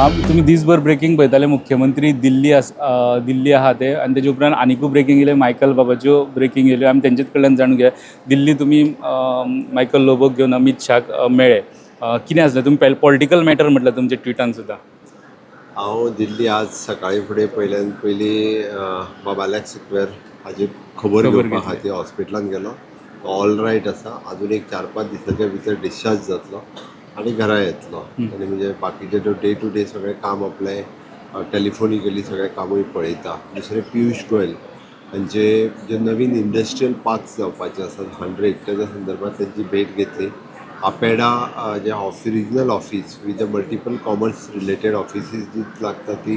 तुम्ही दिसभर ब्रेकिंग पळयताले मुख्यमंत्री दिल्ली आहा ते आनी तेजे उपरांत आनिकूय ब्रेकिंग येयल्यो मायकल बाबाच्यो ब्रेकिंग येयल्यो आमी तेंचेच कडल्यान जाणून घेया दिल्ली तुमी मायकल लोबोक घेवन अमित शाक मेळ्ळे कितें आसलें तुमी पॉलिटिकल मॅटर म्हटलें तुमच्या ट्विटान सुद्दां. हांव दिल्ली आज सकाळी फुडें पयली बाबाल्याक स्क्वेअर हाजी खबर घेवपा खातीर हॉस्पिटलान गेलो. ऑल रायट आसा. अजून एक 4-5 दिसाच्या भितर डिस्चार्ज जातलो आनी घरा येतलो. आनी म्हणजे बाकीचे डे टू डे सगळें काम आपलें टेलिफोनिकली सगळें कामूय पळयता. दुसरें पियुष गोयल हांचे जे नवीन इंडस्ट्रियल पार्क्स जावपाचे आसात 100 तेच्या संदर्भात तेंची भेट घेतली. आपेडा जे regional office with the multiple commerce related offices जी लागता ती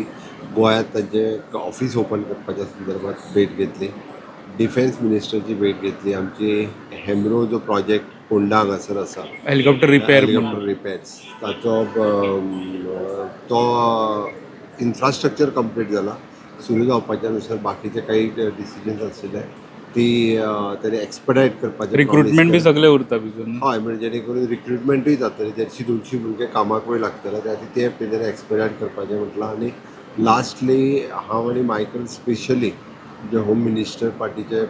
गोंयांत तांचे ऑफिस ओपन करपाच्या संदर्भात भेट घेतली. डिफेन्स मिनिस्टरची भेट घेतली. आमची हेमरो जो प्रोजेक्ट फोंडा हांगासर आसा हेलिकॉप्टर रिपेर्स ताचो तो इन्फ्रास्ट्रक्चर कंप्लीट जाला. सुरू जावपाच्या नुसार बाकीचे काही डिसिजन्स आशिल्ले ती तरी एक्सपेडायट करपाचे रिक्रुटमेंट बी सगळे उरता भितर. हय म्हणजे जेणे करून रिक्रुटमेंटूय जातली 150-200 भुरगे कामाकूय लागतले त्या खातीर ते पयलीं एक्सपेडायट करपाचें म्हटलां. आनी लास्टली हांव आनी मायकल स्पेशली जे होम मिनिस्टर पार्टीचे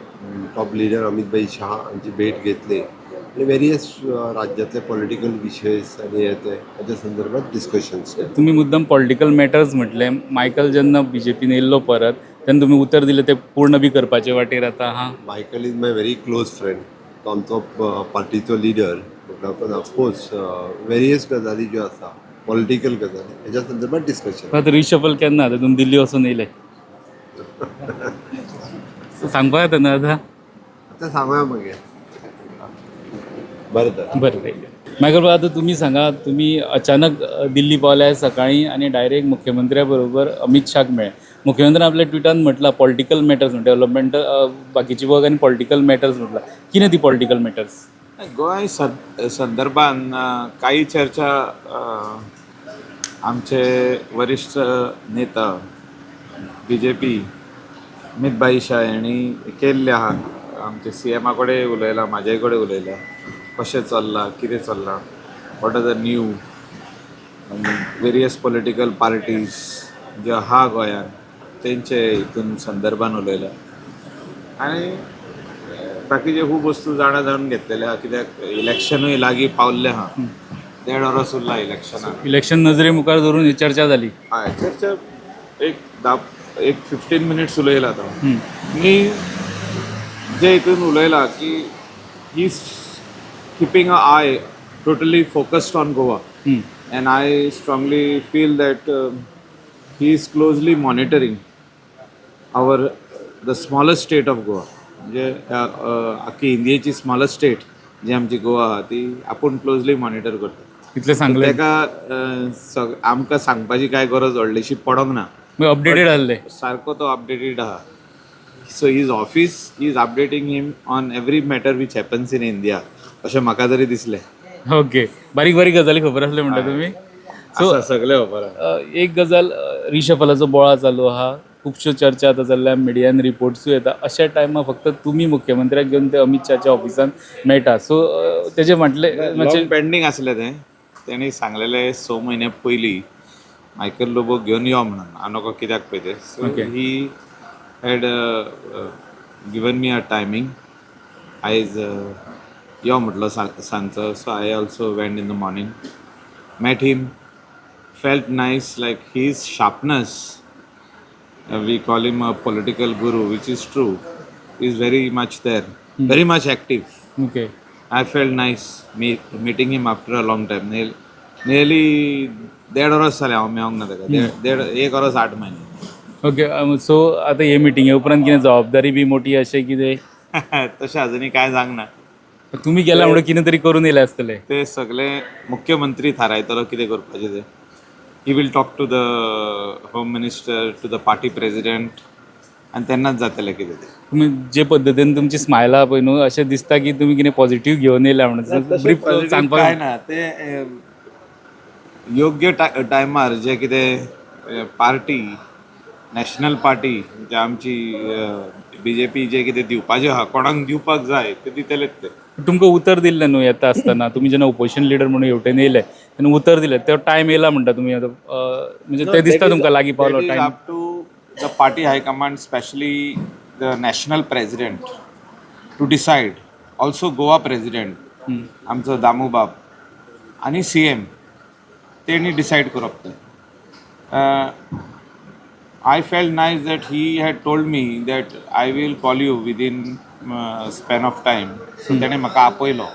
टॉप लिडर अमित भाई शाह हांची भेट घेतली आनी वेरियस राज्यांतले पॉलिटिकल विशयज आनी हेच्या संदर्भात डिस्कशन्स. तुम्ही मुद्दम पॉलिटिकल मॅटर्स म्हटले. मायकल जेन्ना बीजेपीन येयल्लो परत तेन्ना तुम्ही उत्तर दिलें ते पूर्ण बी करपाचे वाटेर आतां आहा. Michael is my very close friend. तो आमचो पार्टीचो लिडर. पूण ऑफकोर्स वेरियस गजाली ज्यो आसा पॉलिटिकल गजाली हेच्या संदर्भात डिस्कशन. आतां रिशफल केन्ना आतां तुमी दिल्ली वचून येयले सांगपा येता न्हू आतां सांगूया मागीर. बरें तर बरें मायकल बाबा आतां तुमी सांगा तुमी अचानक दिल्ली पावल्या सकाळी आनी डायरेक्ट मुख्यमंत्र्या बरोबर अमित शाक मेळ्ळे. मुख्यमंत्र्यान आपल्या ट्विटान म्हटलां पॉलिटिकल मॅटर्स डेव्हलपमेंट बाकीची वर्क आनी पॉलिटिकल मॅटर्स म्हटलां. कितें ती पॉलिटिकल मॅटर्स? गोंय संदर्भान काही चर्चा आमचे वरिष्ठ नेता BJP अमित भाई शाह यांनी केल्ले आहा. आमचे CMा कडेन उलयला, म्हाजे कडेन उलयला कशें चल्लां कितें चल्लां what are the new various political parties ज्यो आहा गोंयांत तेंचे हितून संदर्भान उलयला आनी बाकीचे खूब वस्तू जाणून घेतलेले आहा. कित्याक इलेक्शनूय लागीं पावल्लें आहा. 1.5 वर्स उरला इलेक्शनाक. इलेक्शन नजरे मुखार धरून ही चर्चा जाली. हय चर्चा एक 15 मिनिट्स उलयला तो. मी जे हितून उलयला की he is keeping a I totally focused on Goa and I strongly feel that he is closely monitoring the smallest state of Goa. म्हणजे आख्खी इंडियेची स्मॉलस्ट स्टेट जी आमची गोवा आहा ती आपूण क्लोजली मॉनिटर करता. कितले सांगले ताका आमकां सांगपाची कांय गरज व्हडलीशी पडोंक ना. अपडेटेड आसले सारको तो अपडेटेड आहा. So his office is updating him on every matter which happens in India अशें म्हाका तरी दिसलें. ओके बारीक बारीक गजाली खबर आसले म्हणटा तुमी. सो सगळे खबर आहा. एक गजाल रिशफलाचो बोळा चालू आहा. खुबश्यो चर्चा आतां जाल्ल्या मिडियान रिपोर्ट्सूय येता. अशा टायमार फक्त तुमी मुख्यमंत्र्याक घेवन ते अमित शाहच्या ऑफिसान मेळटा. सो तेजे म्हटले मातशें पेंडींग आसलें तें. तेणी सांगलेलें 6 म्हयने पयलीं मायकल लोबोक घेवन यो म्हणून. हांव नको कित्याक पळय तें. So he had given me a timing. आयज यो म्हटलो सांजचो. So I also went in the morning, met him, felt nice. Like his sharpness, we call him a political guru, which is true, is very much there, very much active. Okay I felt nice meeting him after a long time. Nearly 1.5 वर्स जालें हांव मेळोंक ना ताका. 1 वर्स 8 म्हयने. Okay so आतां हे मिटिंगे उपरांत कितें जबाबदारी बी मोठी अशें कितें तशें आजुनी कांय सांगना. तुमी गेला म्हणून कितें तरी करून येयलें आसतलें. ते सगळे मुख्यमंत्री थारायतलो कितें करपाचें तें. He will talk to the home minister, to the party president आनी तेन्नाच जातलें कितें तें. तुमी जे पद्दतीन तुमची स्मायल आहा पळय न्हू अशें दिसता की तुमी कितें पॉझिटिव्ह घेवन येयल्या म्हणून ब्रीफ काय सांगपाक. ना ते योग्य टायमार जे कितें पार्टी नॅशनल पार्टी जे आमची BJP जे कितें दिवपाचें आहा कोणाक दिवपाक जाय ते दितलेच ते. तुमकां उतर दिल्लें न्हू येता आसतना तुम्ही जेन्ना ओपोजिशन लिडर म्हणून हेवटेन येयले तेन्ना उतर दिलें तो टायम येयला म्हणटा तुमी आतां म्हणजे ते दिसता तुमकां लागीं पावलो time. Up to the party high command specially the national president to decide also Goa president आमचो दामू बाब आनी CM तेणी डिसायड करप तें. I felt nice that he had told me that I will call you within span of time. So तेणें म्हाका आपयलो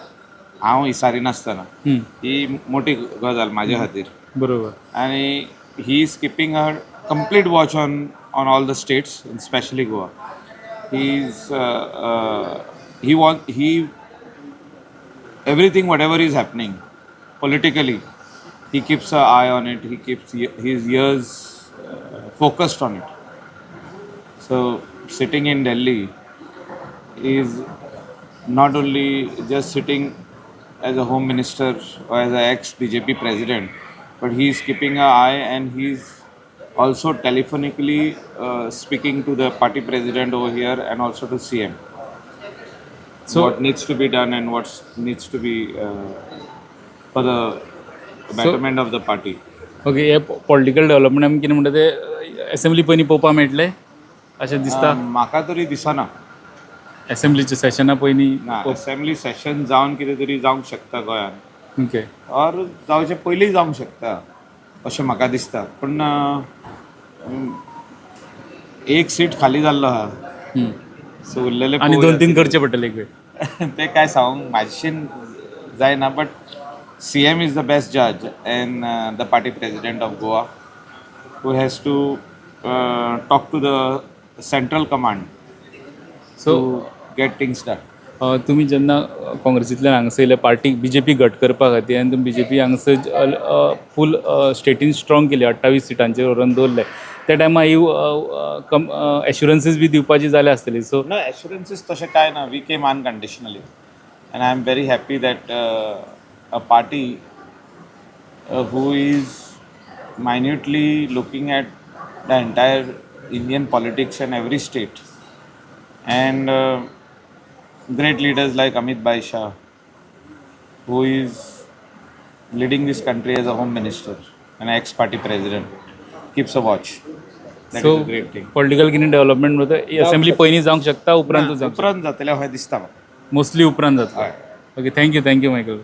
हांव विचारिनासतना. ही मोठी गजाल म्हाजे खातीर. बरोबर. आनी he is keeping a complete watch on all the states, especially Goa. He everything whatever is happening politically, he keeps an eye on it. He keeps his ears focused on it. So sitting in Delhi is not only just sitting as a home minister or as an ex-BJP president, but he is keeping an eye and he is also telephonically speaking to the party president over here and also to CM. So what needs to be done and what needs to be for the betterment of the party. Okay हे political development आमी कितें म्हणटा ते assembly पयलीं पळोवपाक मेळटलें अशें दिसता. म्हाका तरी दिसना. असेंब्लीच्या सेशना पयलीं ना असेंब्ली सेशन जावन कितें तरी जावंक शकता गोंयान ओके. और जावचे पयलीं जावंक शकता अशें म्हाका दिसता. पूण एक सीट खाली जाल्लो आहा सो उरलेले आनी 2-3 करचे पडटले एक वेळ. ते काय सांगूंक म्हाजेशीन जायना. But CM is the best judge and the party president of Goa who has to talk to the central command So to get things done. तुमी जेन्ना काँग्रेसींतल्यान हांगासर येयले पार्टीक BJP घट करपा खातीर आनी तुमी BJP हांगासर फूल स्टेटीन स्ट्रॉंग केली 28 सिटांचेर व्हरून दवरले त्या टायमार ही एश्युरन्सीस बी दिवपाची जाले आसतली. सो No assurances तशें काय ना. We came unconditionally and I am very happy that a party who is minutely looking at the entire Indian politics and every state and great leaders like Amit Bhai Shah who is leading this country as a home minister and ex-party president keeps a watch. That so is a great thing. Political कितें development म्हणटा assembly पयलीं जावंक शकता उपरांतूच जावंक उपरांत जातलें अशें दिसता म्हाका. मोस्टली उपरांत जातलें. Okay thank you Michael.